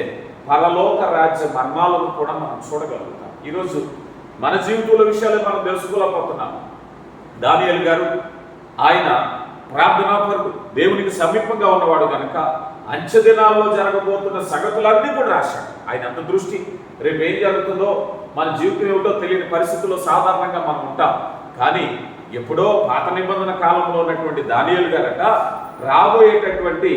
పరలోక రాజ్య మర్మాలను కూడా మనం చూడగలుగుతాం. ఈరోజు మన జీవితంలో విషయాలు మనం తెలుసుకోలేకపోతున్నాం. దానియేలు గారు ఆయన ప్రార్థనాపరుడు, దేవునికి సమీపంగా ఉన్నవాడు కనుక అంచె దినాల్లో జరగబోతున్న సంగతులన్నీ కూడా రాశాడు. ఆయన అంత దృష్టి, రేపు ఏం జరుగుతుందో మన జీవితం ఏమిటో తెలియని పరిస్థితుల్లో సాధారణంగా మనం ఉంటాం. కానీ ఎప్పుడో పాత నిబంధన కాలంలో ఉన్నటువంటి దానియేలు గారట రాబోయేటటువంటి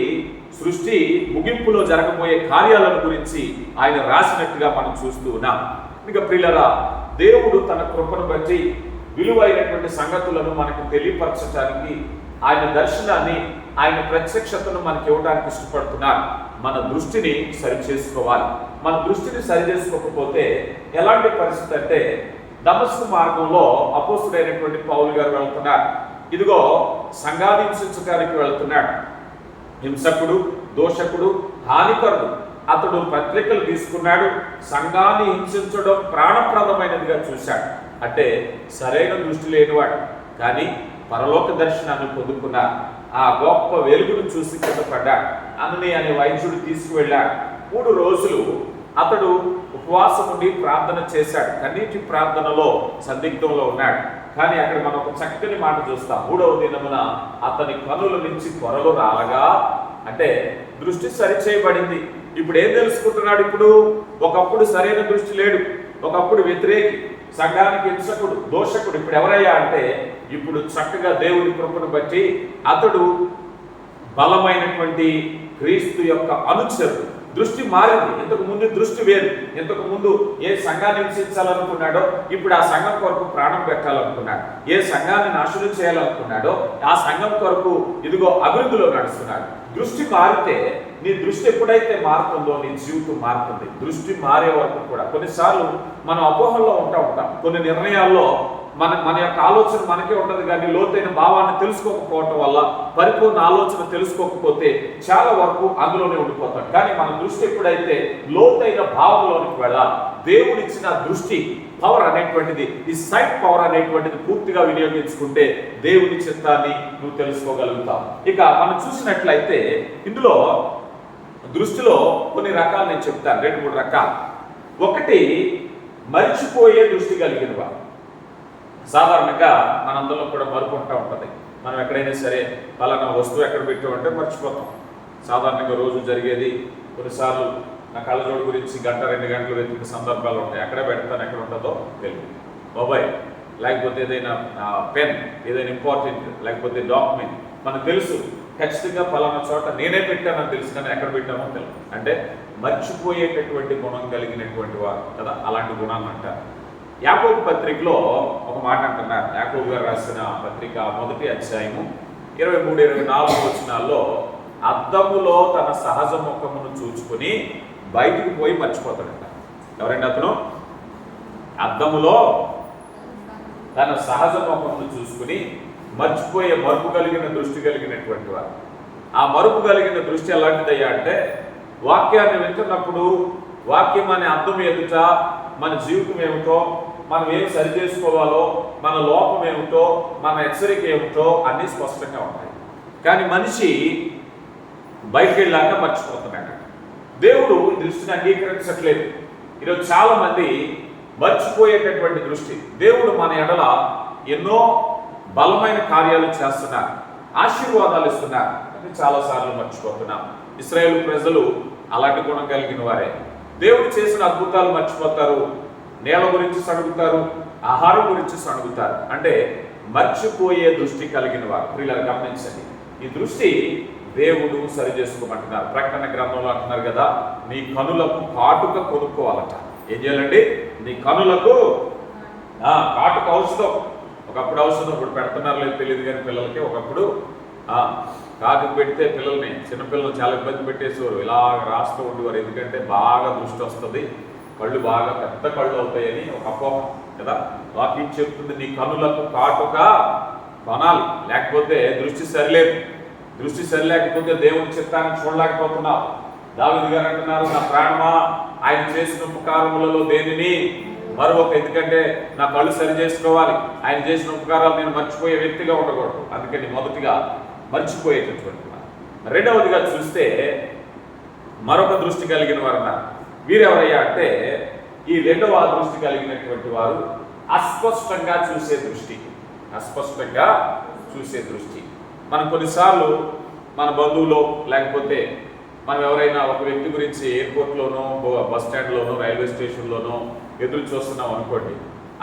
సృష్టి ముగింపులో జరగబోయే కార్యాలను గురించి ఆయన రాసినట్టుగా మనం చూస్తూ ఉన్నాం. ఇక ప్రియులారా, దేవుడు తన కృపను బట్టి విలువైనటువంటి సంగతులను మనకు తెలియపరచడానికి ఆయన దర్శనాన్ని, ఆయన ప్రత్యక్షతను మనకి ఇవ్వడానికి ఇష్టపడుతున్నారు. మన దృష్టిని సరి చేసుకోవాలి. మన దృష్టిని సరి చేసుకోకపోతే ఎలాంటి పరిస్థితి అంటే దమస్కు మార్గంలో అపోస్తుడైనటువంటి పౌలు గారు వెళ్తున్నారు. ఇదిగో సంఘాన్ని హింసించడానికి వెళ్తున్నాడు. హింసకుడు, దోషకుడు, హానికరుడు. అతడు పత్రికలు తీసుకున్నాడు, సంఘాన్ని హింసించడం ప్రాణప్రదమైనదిగా చూశాడు. అంటే సరైన దృష్టి లేనివాడు, కానీ పరలోక దర్శనాన్ని పొందుకున్నాడు. ఆ గొప్ప వెలుగును చూసి కింద పడ్డాడు. అన్ని అనే వైద్యుడు తీసుకువెళ్ళాడు. 3 రోజులు అతడు ఉపవాసం ఉండి ప్రార్థన చేశాడు. కన్నీటి ప్రార్థనలో సందిగ్ధంలో ఉన్నాడు. కానీ అక్కడ మనం ఒక చక్కని మాట చూస్తాం. 3వ దినమున అతని కనుల నుంచి పొరలు రాలగా, అంటే దృష్టి సరిచేయబడింది. ఇప్పుడు ఏం తెలుసుకుంటున్నాడు? ఇప్పుడు ఒకప్పుడు సరైన దృష్టి లేడు, ఒకప్పుడు వ్యతిరేకి, సంఘానికి హింసకుడు, దోషకుడు. ఇప్పుడు ఎవరయ్యా అంటే ఇప్పుడు చక్కగా దేవుని కృపను బట్టి అతడు బలమైనటువంటి క్రీస్తు యొక్క అనుచరుడు. దృష్టి మారింది. ఇంతకు ముందు దృష్టి వేరు. ఇంతకు ముందు ఏ సంఘాన్ని హింసించాలనుకున్నాడో ఇప్పుడు ఆ సంఘం కొరకు ప్రాణం పెట్టాలనుకున్నాడు. ఏ సంఘాన్ని నాశనం చేయాలనుకున్నాడో ఆ సంఘం కొరకు ఇదిగో అభివృద్ధిలో నడుస్తున్నాడు. దృష్టి మారితే, నీ దృష్టి ఎప్పుడైతే మారుతుందో నీ జీవితం మారుతుంది. దృష్టి మారే వరకు కూడా కొన్నిసార్లు మనం అపోహల్లో ఉంటాం. కొన్ని నిర్ణయాల్లో మన యొక్క ఆలోచన మనకే ఉంటుంది, కానీ లోతైన భావాన్ని తెలుసుకోకపోవటం వల్ల, పరిపూర్ణ ఆలోచన తెలుసుకోకపోతే చాలా వరకు అందులోనే ఉండిపోతాం. కానీ మన దృష్టి ఎప్పుడైతే లోతైన భావంలోనికి వెళ్ళాలి, దేవుడిచ్చిన దృష్టి పవర్ అనేటువంటిది, ఈ సైట్ పవర్ అనేటువంటిది పూర్తిగా వినియోగించుకుంటే దేవుని చిత్తాన్ని నువ్వు తెలుసుకోగలుగుతావు. ఇక మనం చూసినట్లయితే ఇందులో దృష్టిలో కొన్ని రకాలు నేను చెప్తాను, 2-3 రకాలు. ఒకటి, మరిచిపోయే దృష్టి కలిగిన వారు. సాధారణంగా మనందరిలో కూడా మరుపు ఉంటుంది. మనం ఎక్కడైనా సరే పలానా వస్తువు ఎక్కడ పెట్టామంటే మర్చిపోతాం. సాధారణంగా రోజు జరిగేది. కొన్నిసార్లు నా కళ్ళజోడు గురించి 1-2 గంటలు వెతికిన సందర్భాలు ఉంటాయి. ఎక్కడే పెడతాను, ఎక్కడ ఉంటుందో తెలియదు. మొబైల్, లేకపోతే ఏదైనా పెన్, ఏదైనా ఇంపార్టెంట్, లేకపోతే డాక్యుమెంట్ మనకు తెలుసు, ఖచ్చితంగా పలానా చోట నేనే పెట్టానని తెలుసు, కానీ ఎక్కడ పెట్టామో తెలియదు. అంటే మర్చిపోయేటటువంటి గుణం కలిగినటువంటి వారు కదా, అలాంటి గుణాన్ని అంటారు. యాకోబు పత్రికలో ఒక మాట అంటున్నారు. యాకోబు గారు రాసిన పత్రిక 1వ అధ్యాయము 23-24 వచనాల్లో, అద్దములో తన సహజ ముఖమును చూచుకుని బయటికి పోయి మర్చిపోతాడంట. ఎవరండి అతను? అద్దములో తన సహజ ముఖమును చూసుకుని మర్చిపోయే మరుపు కలిగిన దృష్టి కలిగినటువంటి వారు. ఆ మరుపు కలిగిన దృష్టి ఎలాంటిదయ్యా అంటే, వాక్యాన్ని వింటున్నప్పుడు వాక్యం అనే అర్థం ఎదుట మన జీవితం ఏమిటో, మనం ఏం సరి చేసుకోవాలో, మన లోపం ఏమిటో, మన హెచ్చరిక ఏమిటో అన్నీ స్పష్టంగా ఉంటాయి. కానీ మనిషి బయటికి వెళ్ళాక మర్చిపోతున్నాడు. దేవుడు ఈ దృష్టిని అంగీకరించట్లేదు. ఈరోజు చాలా మంది మర్చిపోయేటటువంటి దృష్టి. దేవుడు మన ఎడల ఎన్నో బలమైన కార్యాలు చేస్తున్నారు, ఆశీర్వాదాలు ఇస్తున్నారు, అని చాలాసార్లు మర్చిపోతున్నాం. ఇశ్రాయేలు ప్రజలు అలాంటి గుణం కలిగిన వారే. దేవుడు చేసిన అద్భుతాలు మర్చిపోతారు, నేల గురించి సణుగుతారు, ఆహారం గురించి సణుగుతారు. అంటే మర్చిపోయే దృష్టి కలిగిన వారు. ప్రియులారా గమనించండి, ఈ దృష్టి దేవుడు సరి చేసుకోమంటున్నారు. ప్రకటన గ్రంథంలో అంటున్నారు కదా, నీ కనులకు కాటుక కొనుక్కోవాలట. ఏం చేయాలండి? నీ కనులకు కాటుక ఔషధం. ఒకప్పుడు ఔషధం, ఇప్పుడు పెడుతున్నారు లేదు తెలియదు కానీ పిల్లలకి ఒకప్పుడు కాటుక పెడితే పిల్లల్ని, చిన్నపిల్లలు చాలా ఇబ్బంది పెట్టేసేవారు, ఇలా రాస్తూ ఉండేవారు. ఎందుకంటే బాగా దృష్టి వస్తుంది, కళ్ళు బాగా పెద్ద కళ్ళు అవుతాయని ఒక అపోహం కదా. వాక్యం చెప్తుంది, నీ కనులకు కాటుక కొనాలి, లేకపోతే దృష్టి సరిలేదు. దృష్టి సరిలేకపోతే దేవుని చిత్తాన్ని చూడలేకపోతున్నావు. దావీదు గారు అంటున్నారు, నా ప్రాణమా ఆయన చేసిన ఉపకారములలో దేనిని మరొక, ఎందుకంటే నా కళ్ళు సరి చేసుకోవాలి, ఆయన చేసిన ఉపకారాలు నేను మర్చిపోయే వ్యక్తిగా ఉండకూడదు. అందుకని మొదటిగా మర్చిపోయేటటువంటి. రెండవదిగా చూస్తే మరొక దృష్టి కలిగిన వారు అన్నారు. వీరెవరయ్యా అంటే ఈ రెండవ దృష్టి కలిగినటువంటి వారు అస్పష్టంగా చూసే దృష్టి. అస్పష్టంగా చూసే దృష్టి. మనం కొన్నిసార్లు మన బంధువులో లేకపోతే మనం ఎవరైనా ఒక వ్యక్తి గురించి ఎయిర్పోర్ట్లోనో బస్ స్టాండ్లోనో రైల్వే స్టేషన్లోనో ఎదురు చూస్తున్నాం అనుకోండి,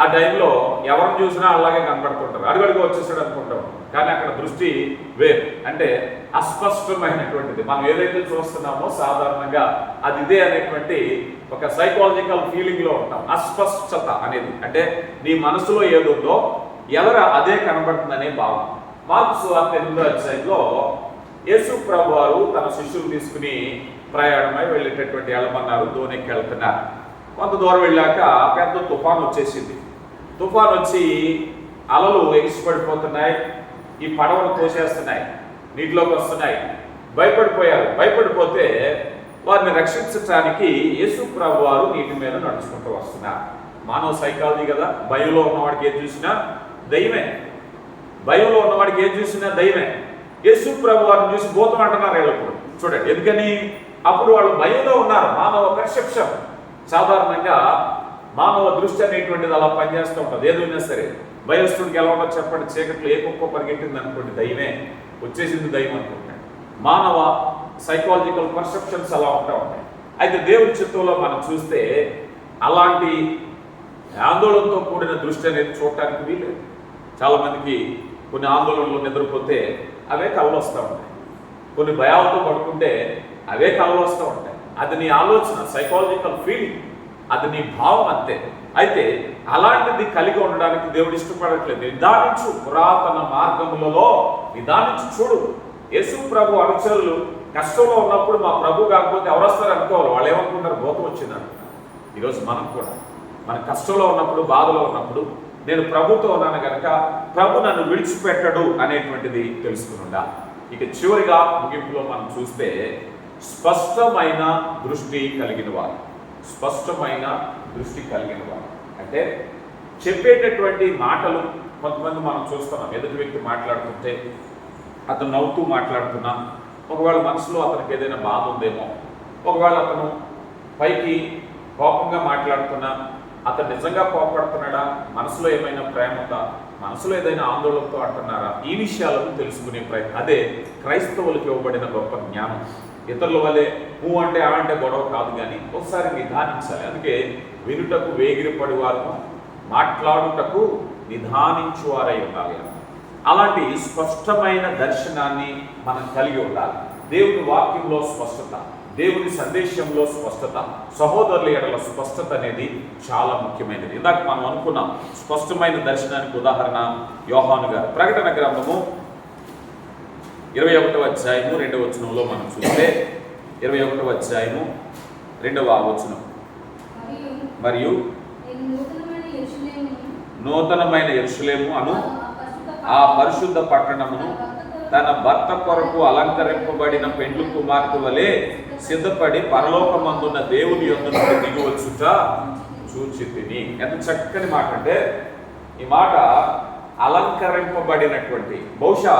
ఆ టైంలో ఎవరిని చూసినా అలాగే కనబడుతుంటారు, అడుగడుగు వచ్చేసాడు అనుకుంటాం. కానీ అక్కడ దృష్టి వేరు, అంటే అస్పష్టమైనటువంటిది. మనం ఏదైతే చూస్తున్నామో సాధారణంగా అది ఇదే అనేటువంటి ఒక సైకాలజికల్ ఫీలింగ్లో ఉంటాం. అస్పష్టత అనేది అంటే నీ మనసులో ఏదుందో ఎవరు అదే కనబడుతుందనే భావం. మార్కు సువార్త 8వ అధ్యాయంలో యేసు ప్రభు వారు తన శిష్యులు తీసుకుని ప్రయాణమై వెళ్ళేటటువంటి వెళ్ళమన్నారు. దోణికి వెళ్తున్నారు. కొంత దూరం వెళ్ళాక పెద్ద తుఫాను వచ్చేసింది. తుఫాను వచ్చి అలలు ఎగిసిపడిపోతున్నాయి, ఈ పడవలు తోసేస్తున్నాయి, నీటిలోకి వస్తున్నాయి. భయపడిపోయారు. భయపడిపోతే వారిని రక్షించడానికి యేసు ప్రభు వారు నీటి మీద నడుచుకుంటూ వస్తున్నారు. మానవ సైకాలజీ కదా, భయంలో ఉన్నవాడికి ఏది చూసినా దయ్యమే. భయంలో ఉన్నవాడికి ఏది చూసినా దయ్యమే. యేసు ప్రభు వారిని చూసి భూతం అంటున్నారు వీళ్ళప్పుడు. చూడండి, ఎందుకని? అప్పుడు వాళ్ళు భయంలో ఉన్నారు. మానవ పర్సెప్షన్, సాధారణంగా మానవ దృష్టి అనేటువంటిది అలా పనిచేస్తూ ఉంటుంది. ఏదైనా సరే భయస్తుడికి ఎలా ఉండదు చెప్పండి? చీకట్లో ఏ కుక్క పరిగెట్టింది అనుకోండి, దయ్యమే వచ్చేసింది, దయ్యం అనుకుంటాడు. మానవ సైకాలజికల్ పర్సెప్షన్స్ అలా ఉంటా ఉంటాయి. అయితే దేవుని చిత్తంలో మనం చూస్తే అలాంటి ఆందోళనతో కూడిన దృష్టి అనేది చూడటానికి వీలు. చాలామందికి కొన్ని ఆందోళనలు నిద్రపోతే అవే కళ్ళు వస్తూ ఉంటాయి, కొన్ని భయాలతో పడుకుంటే అవే కళ్ళు వస్తూ ఉంటాయి. అది నీ ఆలోచన, సైకాలజికల్ ఫీలింగ్, అది నీ భావం అంతే. అయితే అలాంటిది కలిగి ఉండడానికి దేవుడు ఇష్టపడట్లేదు. నిదానించు, పురాతన మార్గములలో నిదానించి చూడు. యేసు ప్రభు అనుచరులు కష్టంలో ఉన్నప్పుడు మా ప్రభు కాకపోతే ఎవరు వస్తారు అనుకోవాలి. వాళ్ళు ఏమనుకుంటారు? భూతం వచ్చిందంటున్నారు. ఈరోజు మనం కూడా మన కష్టంలో ఉన్నప్పుడు, బాధలో ఉన్నప్పుడు నేను ప్రభుతో ఉన్నాను కనుక ప్రభు నన్ను విడిచిపెట్టడు అనేటువంటిది తెలుసుకుని ఉండాలి. ఇక చివరిగా ముగింపులో మనం చూస్తే స్పష్టమైన దృష్టి కలిగిన వారు. స్పష్టమైన దృష్టి కలిగిన వారు అంటే చెప్పేటటువంటి మాటలు. కొంతమంది మనం చూస్తున్నాం, ఎదుటి వ్యక్తి మాట్లాడుతుంటే అతను నవ్వుతూ మాట్లాడుతున్నా, ఒకవేళ మనసులో అతనికి ఏదైనా బాధ ఉందేమో, ఒకవేళ అతను పైకి కోపంగా మాట్లాడుతున్నా అతను నిజంగా కోపడుతున్నాడా, మనసులో ఏమైనా ప్రేమ ఉందా, మనసులో ఏదైనా ఆందోళనతో అంటున్నారా, ఈ విషయాలను తెలుసుకునే ప్రయత్నం. అదే క్రైస్తవులకు ఇవ్వబడిన గొప్ప జ్ఞానం. ఇతరుల వల్లే నువ్వు అంటే ఆ అంటే గొడవ కాదు, కానీ ఒకసారి నిదానించాలి. అందుకే వినుటకు వేగిరపడి వారు, మాట్లాడుటకు నిదానించువారై ఉండాలి. అలాంటి స్పష్టమైన దర్శనాన్ని మనం కలిగి ఉండాలి. దేవుని వాక్యంలో స్పష్టత, దేవుని సందేశంలో స్పష్టత, సహోదరుల ఎడల స్పష్టత అనేది చాలా ముఖ్యమైనది. ఇందాక మనం అనుకున్నాం స్పష్టమైన దర్శనానికి ఉదాహరణ యోహాను గారు. ప్రకటన గ్రంథము 21వ అధ్యాయము 2వ వచనంలో మనం చూస్తే 21వ అధ్యాయము 2వ వచనం, మరియు నూతనమైన యెరూషలేము అను ఆ పరిశుద్ధ పట్టణమును తన భర్త కొరకు అలంకరింపబడిన పెండ్లి కుమార్తె వలె సిద్ధపడి పరలోకమందున్న దేవుని యొద్ద నుండి దిగివచ్చుట చూచితిని. ఎంత చక్కని మాట అంటే, ఈ మాట అలంకరింపబడినటువంటి. బహుశా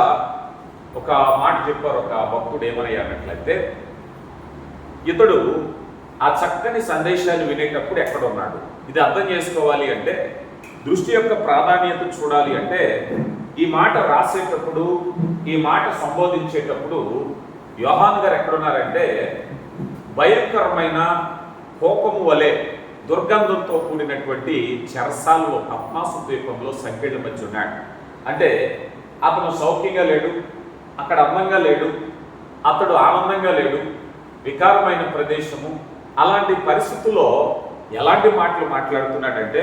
ఒక మాట చెప్పారు ఒక భక్తుడు, ఏమయ్యానట్లయితే ఇతడు ఆ చక్కని సందేశాన్ని వినేటప్పుడు ఎక్కడ ఉన్నాడు. ఇది అర్థం చేసుకోవాలి అంటే, దృష్టి యొక్క ప్రాధాన్యత చూడాలి అంటే, ఈ మాట రాసేటప్పుడు, ఈ మాట సంబోధించేటప్పుడు యోహాను గారు ఎక్కడున్నారంటే భయంకరమైన కోపము వలె దుర్గంధంతో కూడినటువంటి చెరసాలలో పద్మాసు ద్వీపంలో సంఖ్యల మధ్య ఉన్నాడు. అంటే అతను సౌఖ్యంగా లేడు, అక్కడ అందంగా లేడు, అతడు ఆనందంగా లేడు, వికారమైన ప్రదేశము. అలాంటి పరిస్థితుల్లో ఎలాంటి మాటలు మాట్లాడుతున్నాడంటే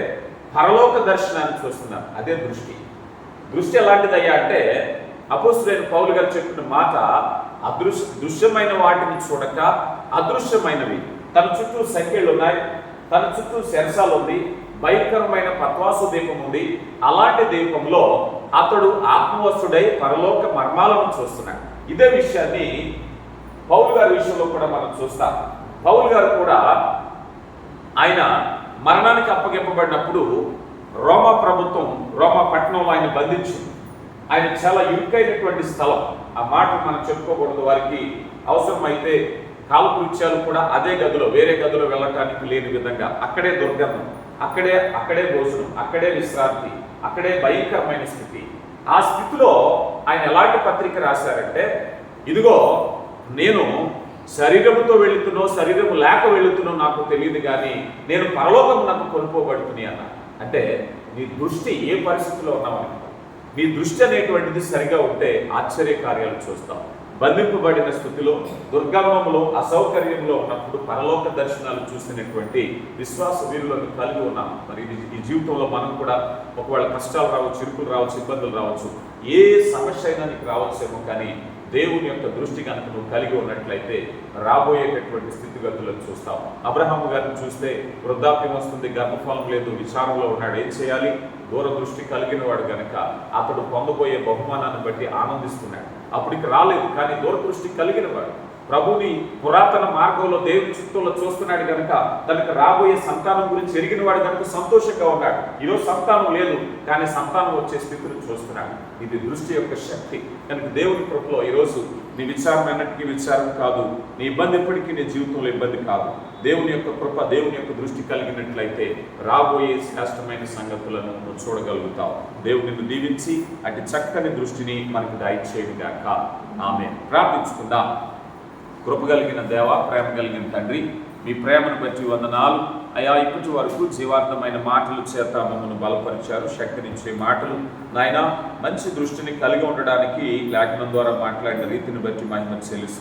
పరలోక దర్శనాన్ని చూస్తున్నాడు. అదే దృష్టి. దృష్టి ఎలాంటిదయ్యా అంటే అపోస్తలుడైన పౌలు గారు చెప్పిన మాట, దృశ్యమైన వాటిని చూడక అదృశ్యమైనవి. తన చుట్టూ సంఖ్యలు ఉన్నాయి, తన చుట్టూ శరసాలు ఉంది, భయంకరమైన పద్మాసు దీపం ఉంది. అలాంటి దీపంలో అతడు ఆత్మవస్తుడై పరలోక మర్మాలను చూస్తున్నాడు. ఇదే విషయాన్ని పౌలు గారి విషయంలో కూడా మనం చూస్తాం. పౌలు గారు కూడా ఆయన మరణానికి అప్పగింపబడినప్పుడు రోమా ప్రభుత్వం రోమా పట్టణంలో ఆయన బంధించింది. ఆయన చాలా ఇరుకైనటువంటి స్థలం. ఆ మాట మనం చెప్పుకోకూడదు. వారికి అవసరమైతే కాలకృత్యాలు కూడా అదే గదిలో, వేరే గదిలో వెళ్ళటానికి లేని విధంగా అక్కడే దుర్గంధం, అక్కడే భోజనం, అక్కడే విశ్రాంతి, అక్కడే భయంకరమైన స్థితి. ఆ స్థితిలో ఆయన ఎలాంటి పత్రిక రాశారంటే, ఇదిగో నేను శరీరముతో వెళుతున్నో శరీరము లేక వెళుతున్నో నాకు తెలియదు, కానీ నేను పరలోకము నాకు కొనుక్కోబడుతుంది అన్న. అంటే నీ దృష్టి ఏ పరిస్థితిలో ఉన్నామని, నీ దృష్టి అనేటువంటిది సరిగా ఉంటే ఆశ్చర్య కార్యాలు చూస్తాం. బంధింపబడిన స్థితిలో, దుర్గమములో, అసౌకర్యంలో ఉన్నప్పుడు పరలోక దర్శనాలు చూసినటువంటి విశ్వాస వీరులను కలిగి ఉన్నాం. మరి ఈ జీవితంలో మనం కూడా ఒకవేళ కష్టాలు రావచ్చు, చిరుకులు రావచ్చు, ఇబ్బందులు రావచ్చు, ఏ సమస్య అయినా నీకు రావచ్చేమో, కానీ దేవుని యొక్క దృష్టి కనుక నువ్వు కలిగి ఉన్నట్లయితే రాబోయేటటువంటి స్థితిగతులను చూస్తావు. అబ్రహాము గారిని చూస్తే వృద్ధాప్యం వస్తుంది, గర్భఫలం లేదు, విచారంలో ఉన్నాడు. ఏం చేయాలి? దూరదృష్టి కలిగిన వాడు గనక అతడు పొందబోయే బహుమానాన్ని బట్టి ఆనందిస్తున్నాడు. అప్పటికి రాలేదు, కానీ దూరదృష్టి కలిగిన వాడు ప్రభుని పురాతన మార్గంలో దేవుని చిత్తంలో చూస్తున్నాడు కనుక తనకు రాబోయే సంతానం గురించి ఎరిగిన వాడు కనుక సంతోషంగా ఉన్నాడు. ఈరోజు సంతానం లేదు, కానీ సంతానం వచ్చే స్థితిని చూస్తున్నాడు. ఇది దృష్టి యొక్క శక్తి. కనుక దేవుని కృపలో ఈరోజు నీ విచారం అన్నిటికీ విచారం కాదు, నీ ఇబ్బంది ఎప్పటికీ నీ జీవితంలో ఇబ్బంది కాదు. దేవుని యొక్క కృప, దేవుని యొక్క దృష్టి కలిగినట్లయితే రాబోయే శ్రేష్టమైన సంగతులను నువ్వు చూడగలుగుతావు. దేవుని నిన్ను దీవించి అటు చక్కని దృష్టిని మనకు దయచేయును గాక. ఆమేన్. ప్రార్థించుకుందాం. కృప కలిగిన దేవ, ప్రేమ కలిగిన తండ్రి, మీ ప్రేమను బట్టి వందనాలు అయా. ఇప్పటి వరకు జీవార్థమైన మాటల చేత మమ్మల్ని బలపరిచారు, శక్తినిచ్చే మాటలు నాయన. మంచి దృష్టిని కలిగి ఉండడానికి లేఖనం ద్వారా మాట్లాడిన రీతిని బట్టి మహిమ చెల్లిస్తున్నాం.